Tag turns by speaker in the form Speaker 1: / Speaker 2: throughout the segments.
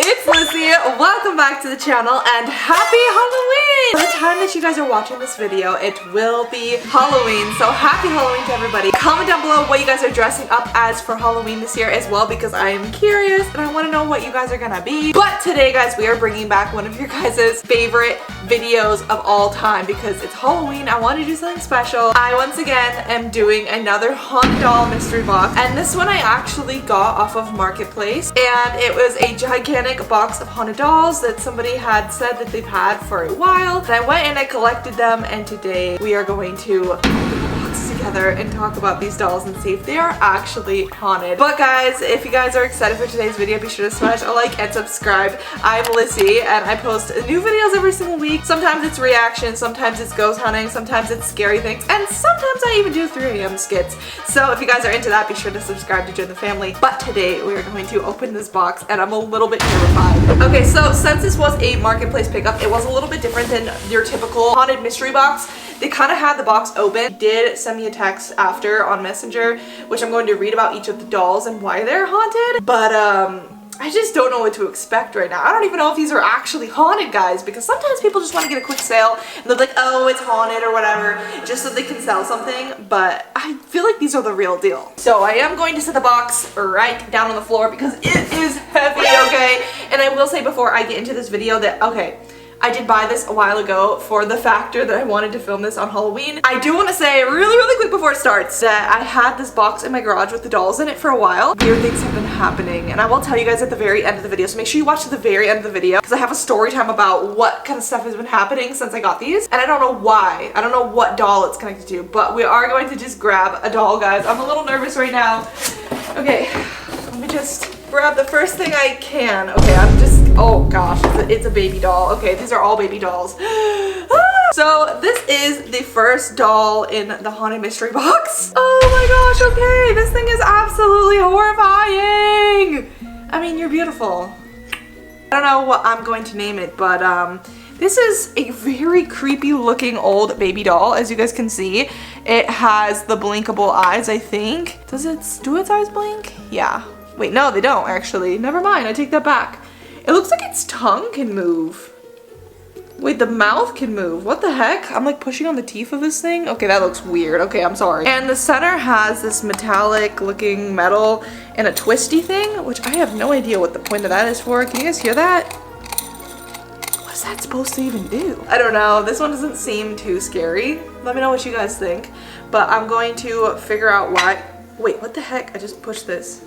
Speaker 1: it's Lyssy. Welcome back to the channel and happy Halloween! By the time that you guys are watching this video, it will be Halloween, so happy Halloween to everybody. Comment down below what you guys are dressing up as for Halloween this year as well, because I am curious and I want to know what you guys are gonna be. But today, guys, we are bringing back one of your guys' favorite videos of all time because it's Halloween. I want to do something special. I once again am doing another haunted doll mystery box, and this one I actually got off of Marketplace, and it was a gigantic box of haunted dolls that somebody had said that they've had for a while. And I went and I collected them, and today we are going to open the box together and talk about these dolls and see if they are actually haunted. But guys, if you guys are excited for today's video, be sure to smash a like and subscribe. I'm Lyssy and I post new videos every single week. Sometimes it's reactions, sometimes it's ghost hunting, sometimes it's scary things, and sometimes I even do 3 AM skits. So if you guys are into that, be sure to subscribe to join the family. But today we are going to open this box and I'm a little bit terrified. Okay, so since this was a Marketplace pickup, it was a little bit different than your typical haunted mystery box. They kind of had the box open. Did send me a text after on Messenger, which I'm going to read about each of the dolls and why they're haunted. But I just don't know what to expect right now. I don't even know if these are actually haunted, guys, because sometimes people just want to get a quick sale and they're like, oh, it's haunted or whatever, just so they can sell something. But I feel like these are the real deal. So I am going to set the box right down on the floor because it is heavy, okay? And I will say before I get into this video that, okay, I did buy this a while ago for the factor that I wanted to film this on Halloween. I do want to say really quick before it starts that I had this box in my garage with the dolls in it for a while. Weird things have been happening, and I will tell you guys at the very end of the video, so make sure you watch to the very end of the video because I have a story time about what kind of stuff has been happening since I got these, and I don't know why. I don't know what doll it's connected to, but we are going to just grab a doll, guys. I'm a little nervous right now. Okay, let me just grab the first thing I can. Okay, oh gosh, it's a baby doll. Okay, these are all baby dolls. So this is the first doll in the haunted mystery box. Oh my gosh, okay, this thing is absolutely horrifying. I mean, you're beautiful. I don't know what I'm going to name it, but this is a very creepy looking old baby doll. As you guys can see, it has the blinkable eyes, I think. Do its eyes blink? Yeah. Wait, no, they don't actually. Never mind, I take that back. It looks like its tongue can move. Wait, the mouth can move. What the heck? I'm like pushing on the teeth of this thing. Okay, that looks weird. Okay, I'm sorry. And the center has this metallic looking metal and a twisty thing, which I have no idea what the point of that is for. Can you guys hear that? What is that supposed to even do? I don't know. This one doesn't seem too scary. Let me know what you guys think. But I'm going to figure out why. Wait, what the heck? I just pushed this.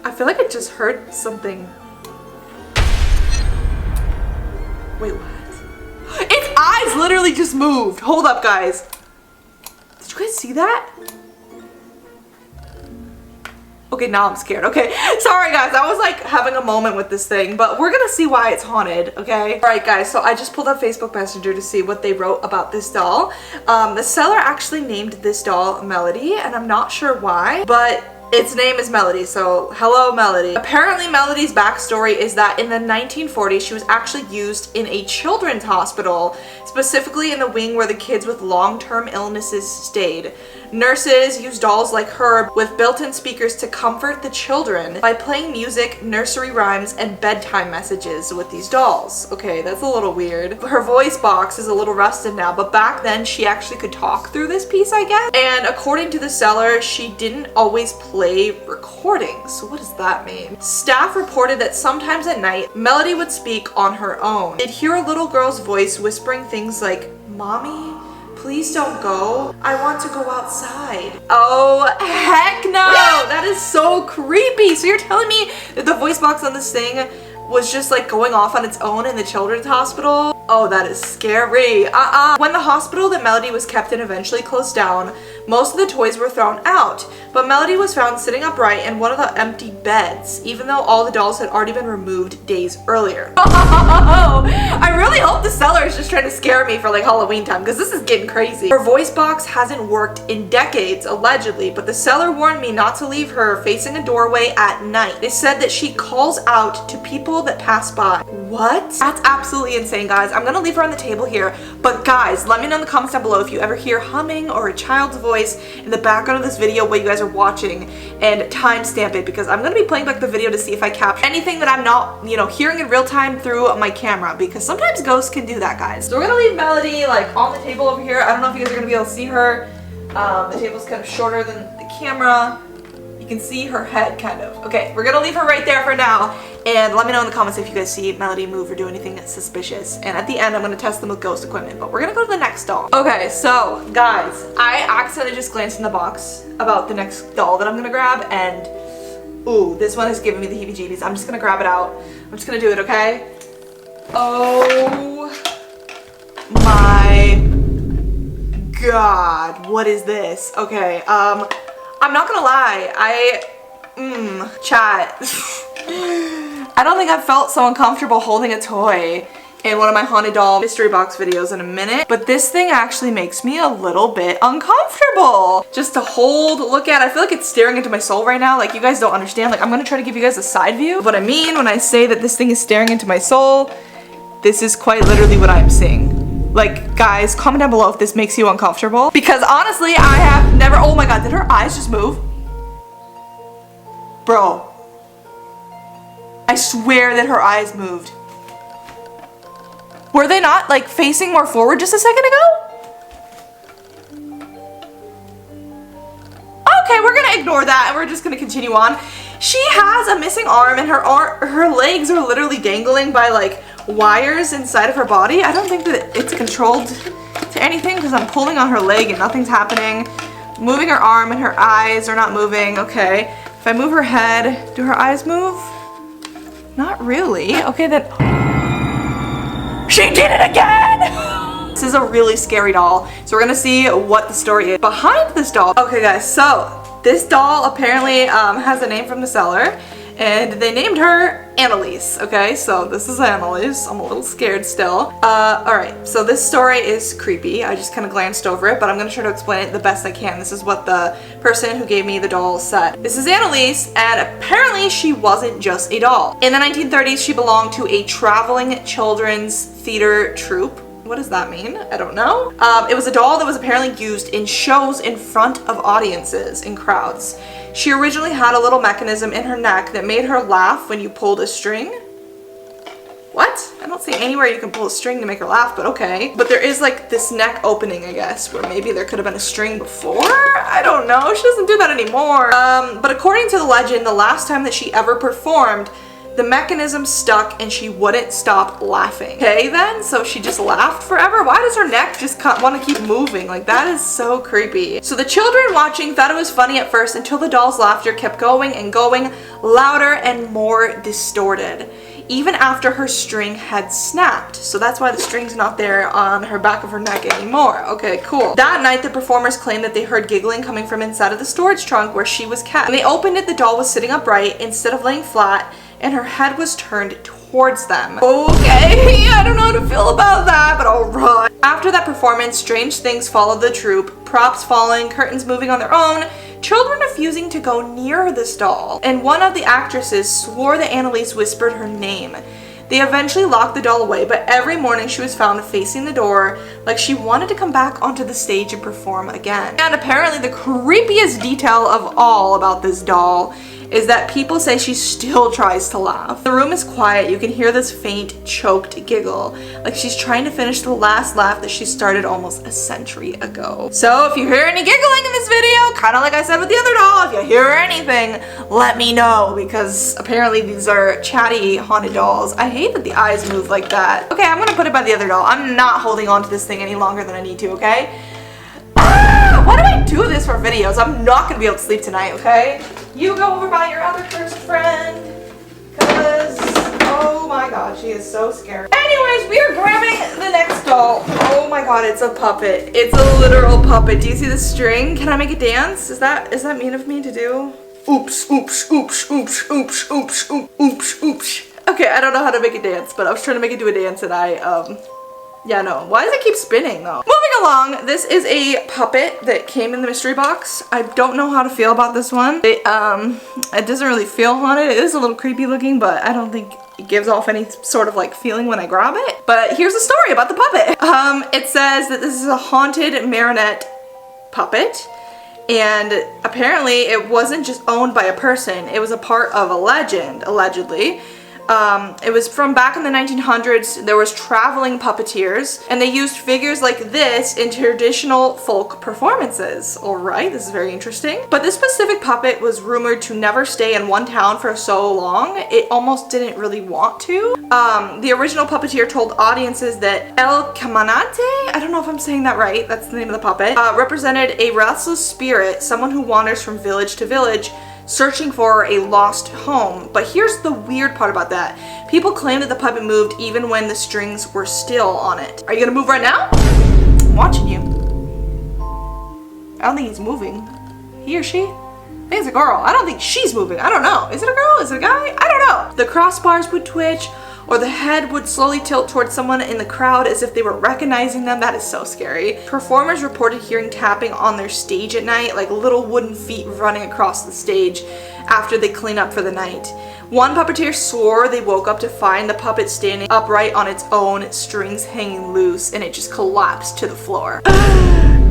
Speaker 1: I feel like I just heard something. Wait, what? Its eyes literally just moved. Hold up, guys. Did you guys see that? Okay, now I'm scared. Okay, sorry guys, I was like having a moment with this thing, but we're gonna see why it's haunted, okay? All right, guys, so I just pulled up Facebook Messenger to see what they wrote about this doll. The seller actually named this doll Melody, and I'm not sure why, but its name is Melody, so hello Melody. Apparently Melody's backstory is that in the 1940s she was actually used in a children's hospital, specifically in the wing where the kids with long-term illnesses stayed. Nurses used dolls like her with built-in speakers to comfort the children by playing music, nursery rhymes, and bedtime messages with these dolls. Okay, that's a little weird. Her voice box is a little rusted now, but back then she actually could talk through this piece, I guess. And according to the seller, she didn't always play recordings. So what does that mean? Staff reported that sometimes at night, Melody would speak on her own. They'd hear a little girl's voice whispering things like, "Mommy, please don't go. I want to go outside." Oh, heck no! That is so creepy. So you're telling me that the voice box on this thing was just like going off on its own in the children's hospital? Oh, that is scary. When the hospital that Melody was kept in eventually closed down, most of the toys were thrown out, but Melody was found sitting upright in one of the empty beds, even though all the dolls had already been removed days earlier. Oh, I really hope the seller is just trying to scare me for like Halloween time, because this is getting crazy. Her voice box hasn't worked in decades, allegedly, but the seller warned me not to leave her facing a doorway at night. They said that she calls out to people that pass by. what? That's absolutely insane, guys. I'm gonna leave her on the table here, but guys, let me know in the comments down below if you ever hear humming or a child's voice in the background of this video while you guys are watching, and timestamp it, because I'm gonna be playing back the video to see if I capture anything that I'm not, you know, hearing in real time through my camera, because sometimes ghosts can do that, guys. So we're gonna leave Melody like on the table over here. I don't know if you guys are gonna be able to see her. The table's kind of shorter than the camera. You can see her head kind of. Okay, we're gonna leave her right there for now, and let me know in the comments if you guys see Melody move or do anything that's suspicious. And at the end, I'm gonna test them with ghost equipment, but we're gonna go to the next doll. Okay, so guys, I accidentally just glanced in the box about the next doll that I'm gonna grab, and ooh, this one is giving me the heebie-jeebies. I'm just gonna grab it out. I'm just gonna do it, okay? Oh my God, what is this? Okay, I'm not gonna lie, chat. I don't think I've felt so uncomfortable holding a toy in one of my haunted doll mystery box videos in a minute, but this thing actually makes me a little bit uncomfortable. Just to hold, look at, I feel like it's staring into my soul right now. Like, you guys don't understand. Like, I'm gonna try to give you guys a side view of what I mean when I say that this thing is staring into my soul. This is quite literally what I'm seeing. Like, guys, comment down below if this makes you uncomfortable, because honestly, I have never, oh my God, did her eyes just move? Bro, I swear that her eyes moved. Were they not like facing more forward just a second ago? Okay, we're gonna ignore that and we're just gonna continue on. She has a missing arm, and her legs are literally dangling by like wires inside of her body. I don't think that it's controlled to anything because I'm pulling on her leg and nothing's happening. Moving her arm and her eyes are not moving. Okay, if I move her head, do her eyes move? Not really. Okay, then. She did it again! This is a really scary doll. So we're gonna see what the story is behind this doll. Okay guys, so this doll apparently has a name from the seller, and they named her Analise. Okay, so this is Analise. I'm a little scared still. Alright, so this story is creepy. I just kind of glanced over it, but I'm gonna try to explain it the best I can. This is what the person who gave me the doll said. This is Analise, and apparently she wasn't just a doll. In the 1930s, she belonged to a traveling children's theater troupe. What does that mean? I don't know. It was a doll that was apparently used in shows in front of audiences in crowds. She originally had a little mechanism in her neck that made her laugh when you pulled a string. What? I don't see anywhere you can pull a string to make her laugh, but okay. But there is like this neck opening, I guess, where maybe there could have been a string before? I don't know. She doesn't do that anymore. But according to the legend, the last time that she ever performed, the mechanism stuck and she wouldn't stop laughing. Okay then, so she just laughed forever? Why does her neck just want to keep moving? Like, that is so creepy. So the children watching thought it was funny at first until the doll's laughter kept going and going, louder and more distorted, even after her string had snapped. So that's why the string's not there on her back of her neck anymore. Okay, cool. That night, the performers claimed that they heard giggling coming from inside of the storage trunk where she was kept. When they opened it, the doll was sitting upright instead of laying flat, and her head was turned towards them. Okay, I don't know how to feel about that, but alright. After that performance, strange things followed the troupe, props falling, curtains moving on their own, children refusing to go near this doll, and one of the actresses swore that Analise whispered her name. They eventually locked the doll away, but every morning she was found facing the door like she wanted to come back onto the stage and perform again. And apparently the creepiest detail of all about this doll is that people say she still tries to laugh. The room is quiet. You can hear this faint, choked giggle, like she's trying to finish the last laugh that she started almost a century ago. So if you hear any giggling in this video, kind of like I said with the other doll, if you hear anything, let me know, because apparently these are chatty haunted dolls. I hate that the eyes move like that. Okay, I'm gonna put it by the other doll. I'm not holding on to this thing any longer than I need to, okay? Why do I do this for videos? I'm not gonna be able to sleep tonight, okay? You go over by your other cursed friend, because, oh my God, she is so scary. Anyways, we are grabbing the next doll. Oh my God, it's a puppet. It's a literal puppet. Do you see the string? Can I make it dance? Is that mean of me to do? Oops, oops, oops, oops, oops, oops, oops, oops, oops. Okay, I don't know how to make it dance, but I was trying to make it do a dance and I Yeah, no. Why does it keep spinning though? Moving along, this is a puppet that came in the mystery box. I don't know how to feel about this one. It doesn't really feel haunted. It is a little creepy looking, but I don't think it gives off any sort of like feeling when I grab it. But here's the story about the puppet. It says that this is a haunted marionette puppet. And apparently it wasn't just owned by a person. It was a part of a legend, allegedly. It was from back in the 1900s. There was traveling puppeteers, and they used figures like this in traditional folk performances. Alright, this is very interesting. But this specific puppet was rumored to never stay in one town for so long, it almost didn't really want to. The original puppeteer told audiences that El Caminante, I don't know if I'm saying that right, that's the name of the puppet, represented a restless spirit, someone who wanders from village to village, searching for a lost home. But here's the weird part about that. People claim that the puppet moved even when the strings were still on it. Are you gonna move right now? I'm watching you. I don't think he's moving. He or she? I think it's a girl. I don't think she's moving. I don't know. Is it a girl? Is it a guy? I don't know. The crossbars would twitch, or the head would slowly tilt towards someone in the crowd as if they were recognizing them. That is so scary. Performers reported hearing tapping on their stage at night, like little wooden feet running across the stage after they clean up for the night. One puppeteer swore they woke up to find the puppet standing upright on its own, strings hanging loose, and it just collapsed to the floor.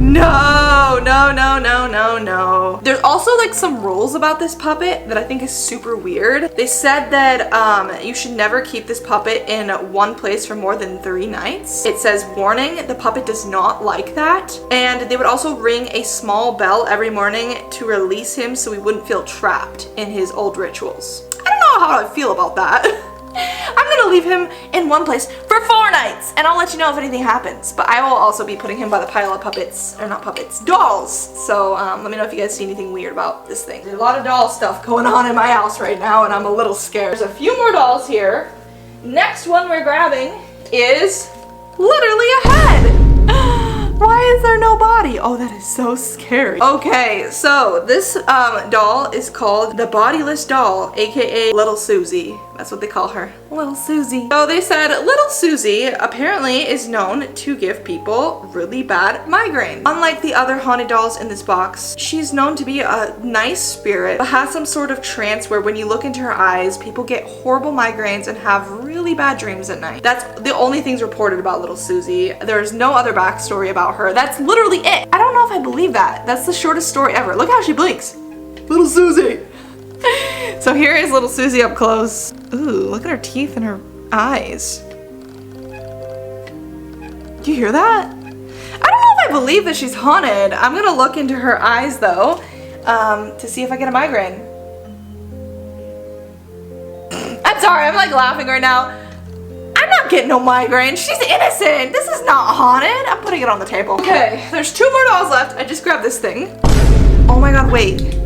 Speaker 1: No, no, no, no, no, no. There's also like some rules about this puppet that I think is super weird. They said that you should never keep this puppet in one place for more than 3 nights. It says, warning, the puppet does not like that. And they would also ring a small bell every morning to release him so he wouldn't feel trapped in his old rituals. I don't know how I feel about that. I'm gonna leave him in one place for 4 nights, and I'll let you know if anything happens. But I will also be putting him by the pile of puppets, or not puppets, dolls. So let me know if you guys see anything weird about this thing. There's a lot of doll stuff going on in my house right now, and I'm a little scared. There's a few more dolls here. Next one we're grabbing is literally a head. Why is there no body? Oh, that is so scary. Okay, so this doll is called the Bodiless Doll, aka Little Suzy. That's what they call her, Little Suzy. So they said Little Suzy apparently is known to give people really bad migraines. Unlike the other haunted dolls in this box, she's known to be a nice spirit, but has some sort of trance where when you look into her eyes, people get horrible migraines and have really bad dreams at night. That's the only things reported about Little Suzy. There's no other backstory about her. That's literally it. I don't know if I believe that. That's the shortest story ever. Look how she blinks. Little Suzy. So here is Little Suzy up close. Ooh, look at her teeth and her eyes. Do you hear that? I don't know if I believe that she's haunted. I'm gonna look into her eyes though, to see if I get a migraine. I'm sorry, I'm like laughing right now. I'm not getting no migraine. She's innocent. This is not haunted. I'm putting it on the table. Okay, there's 2 more dolls left. I just grabbed this thing. Oh my god, wait.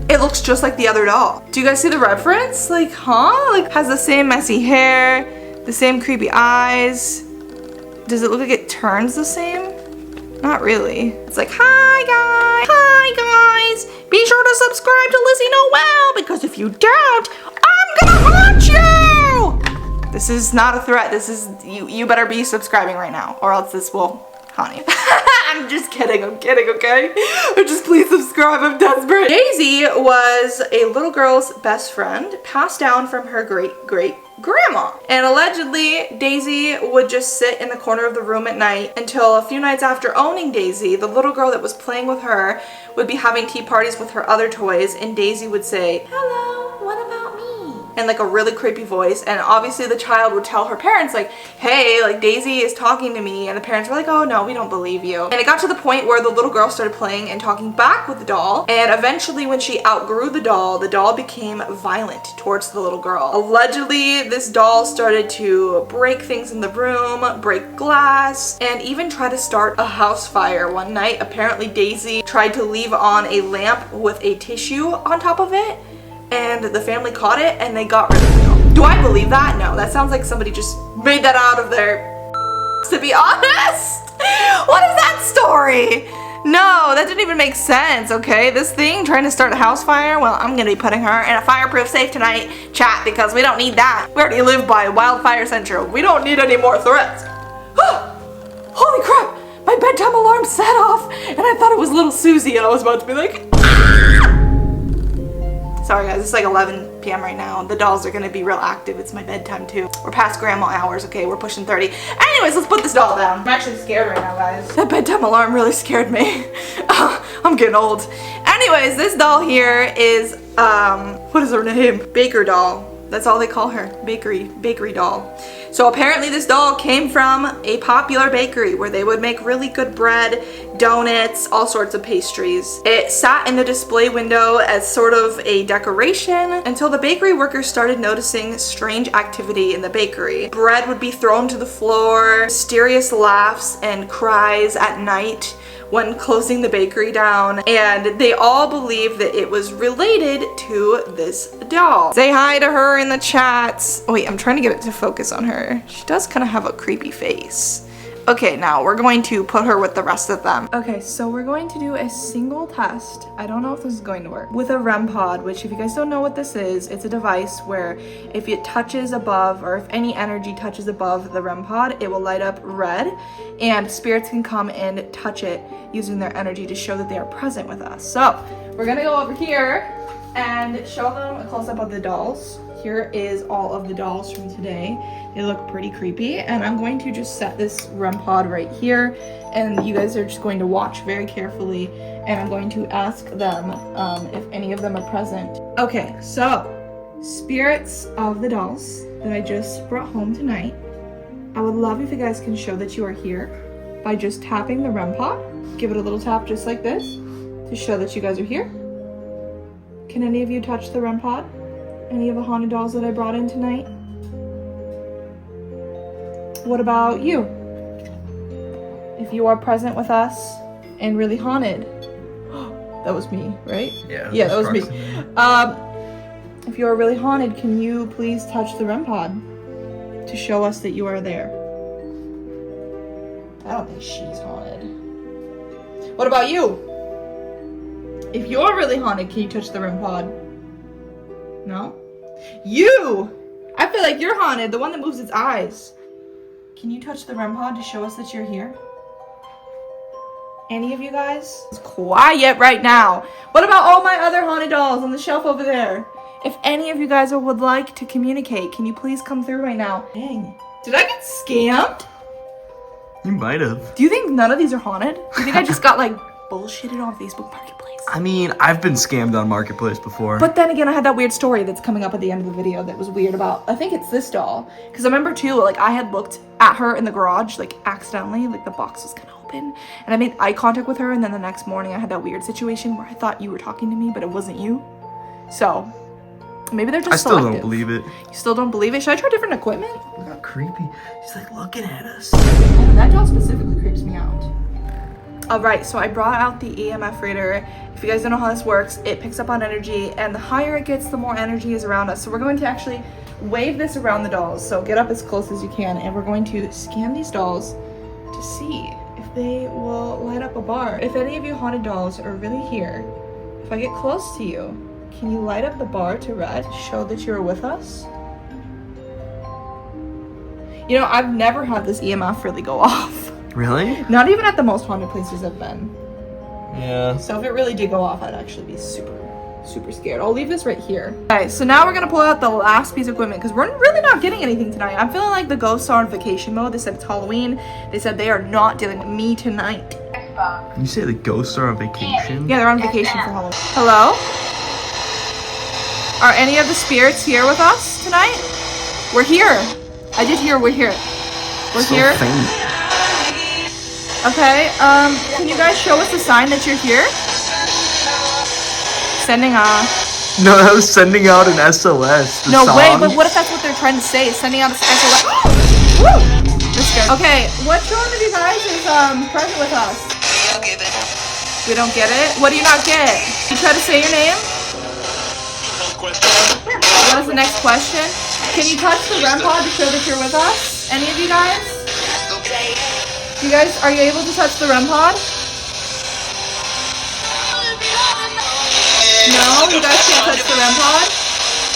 Speaker 1: It looks just like the other doll. Do you guys see the reference? Like, huh? Like, has the same messy hair, the same creepy eyes. Does it look like it turns the same? Not really. It's like, hi guys, be sure to subscribe to Lyssy Noel, because if you don't, I'm gonna haunt you! This is not a threat. This is, you better be subscribing right now, or else this will haunt you. I'm just kidding, okay? Just please subscribe, I'm desperate. Daisy was a little girl's best friend, passed down from her great-great-grandma. And allegedly, Daisy would just sit in the corner of the room at night until a few nights after owning Daisy, the little girl that was playing with her would be having tea parties with her other toys, and Daisy would say, hello, what about me? In like a really creepy voice, and obviously the child would tell her parents like, hey, like Daisy is talking to me, and the parents were like, oh no, we don't believe you. And it got to the point where the little girl started playing and talking back with the doll, and eventually when she outgrew the doll became violent towards the little girl. Allegedly, this doll started to break things in the room, break glass, and even try to start a house fire one night. Apparently Daisy tried to leave on a lamp with a tissue on top of it, and the family caught it and they got rid of the doll. Do I believe that? No, that sounds like somebody just made that out of their to be honest. What is that story? No, that didn't even make sense, okay? This thing trying to start a house fire? Well, I'm gonna be putting her in a fireproof safe tonight, chat, because we don't need that. We already live by Wildfire Central. We don't need any more threats. Holy crap! My bedtime alarm set off, and I thought it was little Suzy, and I was about to be like, sorry guys, it's like 11 p.m. right now. The dolls are gonna be real active. It's my bedtime too. We're past grandma hours, okay? We're pushing 30. Anyways, let's put this doll down. I'm actually scared right now, guys. That bedtime alarm really scared me. I'm getting old. Anyways, this doll here is, what is her name? Baker doll. That's all they call her, bakery doll. So apparently this doll came from a popular bakery where they would make really good bread, donuts, all sorts of pastries. It sat in the display window as sort of a decoration until the bakery workers started noticing strange activity in the bakery. Bread would be thrown to the floor, mysterious laughs and cries at night when closing the bakery down, and they all believe that it was related to this doll. Say hi to her in the chats. Oh, wait, I'm trying to get it to focus on her. She does kind of have a creepy face. Okay, now we're going to put her with the rest of them. Okay, so we're going to do a single test. I don't know if this is going to work. With a REM pod, which if you guys don't know what this is, it's a device where if it touches above, or if any energy touches above the REM pod, it will light up red, and spirits can come and touch it using their energy to show that they are present with us. So we're gonna go over here and show them a close-up of the dolls. Here is all of the dolls from today. They look pretty creepy, and I'm going to just set this REM pod right here, and you guys are just going to watch very carefully, and I'm going to ask them if any of them are present. Okay, so spirits of the dolls that I just brought home tonight, I would love if you guys can show that you are here by just tapping the REM pod. Give it a little tap just like this to show that you guys are here. Can any of you touch the REM pod? Any of the haunted dolls that I brought in tonight? What about you? If you are present with us and really haunted. That was me, right? Yeah, that was me. If you are really haunted, can you please touch the REM pod to show us that you are there? I don't think she's haunted. What about you? If you're really haunted, can you touch the REM pod? No? You! I feel like you're haunted, the one that moves its eyes. Can you touch the REM pod to show us that you're here? Any of you guys? It's quiet right now. What about all my other haunted dolls on the shelf over there? If any of you guys would like to communicate, can you please come through right now? Dang. Did I get scammed?
Speaker 2: You might have.
Speaker 1: Do you think none of these are haunted? Do you think I just got like bullshitted on Facebook Marketplace?
Speaker 2: I mean, I've been scammed on Marketplace before.
Speaker 1: But then again, I had that weird story that's coming up at the end of the video that was weird about, I think it's this doll. Because I remember too, like I had looked at her in the garage, like accidentally, like the box was kind of open. And I made eye contact with her, and then the next morning I had that weird situation where I thought you were talking to me, but it wasn't you. So, maybe they're just
Speaker 2: selective. Don't believe it.
Speaker 1: You still don't believe it? Should I try different equipment?
Speaker 2: Look how creepy. She's like looking at us.
Speaker 1: Oh, that doll specifically creeps me out. Alright, so I brought out the EMF reader. If you guys don't know how this works, it picks up on energy, and the higher it gets, the more energy is around us. So we're going to actually wave this around the dolls. So get up as close as you can, and we're going to scan these dolls to see if they will light up a bar. If any of you haunted dolls are really here, if I get close to you, can you light up the bar to red to show that you're with us? You know, I've never had this EMF really go off.
Speaker 2: Really?
Speaker 1: Not even at the most haunted places I've been.
Speaker 2: Yeah.
Speaker 1: So if it really did go off, I'd actually be super scared. I'll leave this right here. Okay, so now we're gonna pull out the last piece of equipment because we're really not getting anything tonight. I'm feeling like the ghosts are on vacation mode. They said it's Halloween. They said they are not dealing with me tonight.
Speaker 2: You say the ghosts are on vacation?
Speaker 1: Yeah, they're on vacation for Halloween. Hello? Are any of the spirits here with us tonight? We're here. I did hear we're here. We're
Speaker 2: so
Speaker 1: here.
Speaker 2: Faint.
Speaker 1: Okay, can you guys show us a sign that you're here? Sending
Speaker 2: No, that was sending out an SOS.
Speaker 1: No way, but what if that's what they're trying to say? Sending out an SOS. Woo! That's scary. Okay, which one of you guys is present with us? We don't get it. We don't get it? What do you not get? You try to say your name? What is the next question? Can you touch the REM pod to show that you're with us? Any of you guys? You guys, are you able to touch the REM pod? No, you guys can't touch the REM pod?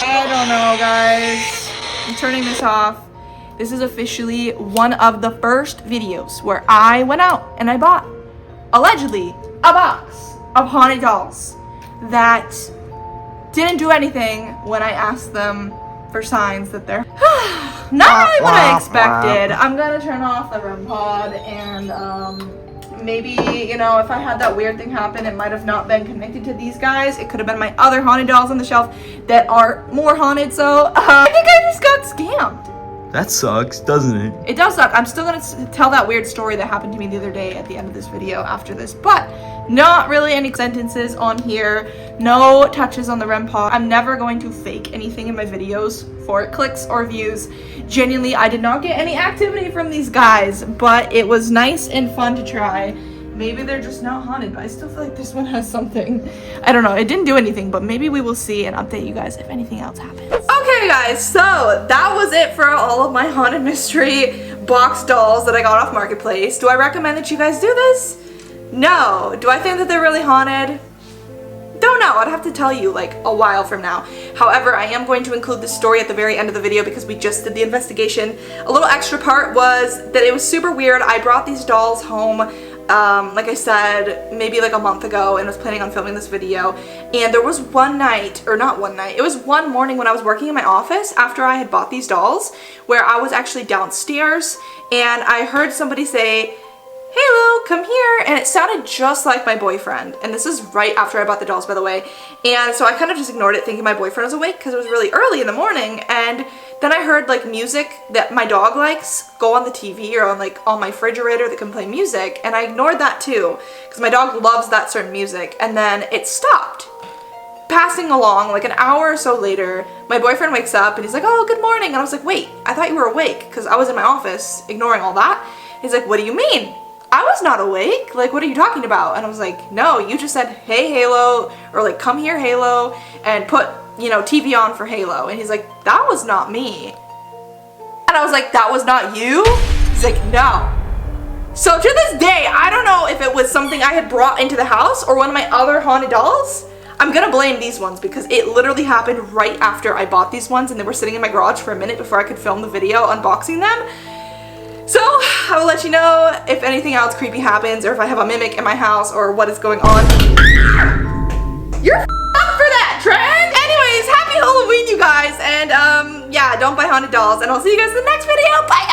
Speaker 1: I don't know, guys. I'm turning this off. this is officially one of the first videos where I went out and I bought, allegedly, a box of haunted dolls that didn't do anything when I asked them for signs that they're not really what I expected. I'm gonna turn off the REM pod and maybe, you know, if I had that weird thing happen, it might have not been connected to these guys. It could have been my other haunted dolls on the shelf that are more haunted. So I think I just got scammed.
Speaker 2: That sucks, doesn't it?
Speaker 1: It does suck. I'm still gonna tell that weird story that happened to me the other day at the end of this video after this, but not really any sentences on here, no touches on the REM pod. I'm never going to fake anything in my videos for clicks or views. Genuinely, I did not get any activity from these guys, but it was nice and fun to try. Maybe they're just not haunted, but I still feel like this one has something. I don't know, it didn't do anything, but maybe we will see and update you guys if anything else happens. Okay guys, so that was it for all of my haunted mystery box dolls that I got off Marketplace. Do I recommend that you guys do this? No. Do I think that they're really haunted? Don't know. I'd have to tell you like a while from now. However, I am going to include the story at the very end of the video because we just did the investigation. A little extra part was that it was super weird. I brought these dolls home, like I said, maybe like a month ago, and was planning on filming this video. And there was one night, or not one night, it was one morning when I was working in my office after I had bought these dolls, where I was actually downstairs and I heard somebody say, "Halo, come here," and it sounded just like my boyfriend. And this is right after I bought the dolls, by the way. And so I kind of just ignored it, thinking my boyfriend was awake because it was really early in the morning. And then I heard like music that my dog likes go on the TV or on like on my refrigerator that can play music, and I ignored that too because my dog loves that certain music. And then it stopped. Passing along like an hour or so later, my boyfriend wakes up and he's like, "Oh, good morning." And I was like, "Wait, I thought you were awake," because I was in my office ignoring all that. He's like, "What do you mean? I was not awake. Like, what are you talking about?" And I was like, "No, you just said, 'Hey, Halo,' or like, 'Come here, Halo,' and put, you know, TV on for Halo." And he's like, "That was not me." And I was like, "That was not you?" He's like, "No." So to this day, I don't know if it was something I had brought into the house or one of my other haunted dolls. I'm gonna blame these ones because it literally happened right after I bought these ones and they were sitting in my garage for a minute before I could film the video unboxing them. So I will let you know if anything else creepy happens or if I have a mimic in my house or what is going on. You're up for that, Trent! Anyways, happy Halloween, you guys, and yeah, don't buy haunted dolls, and I'll see you guys in the next video. Bye, guys!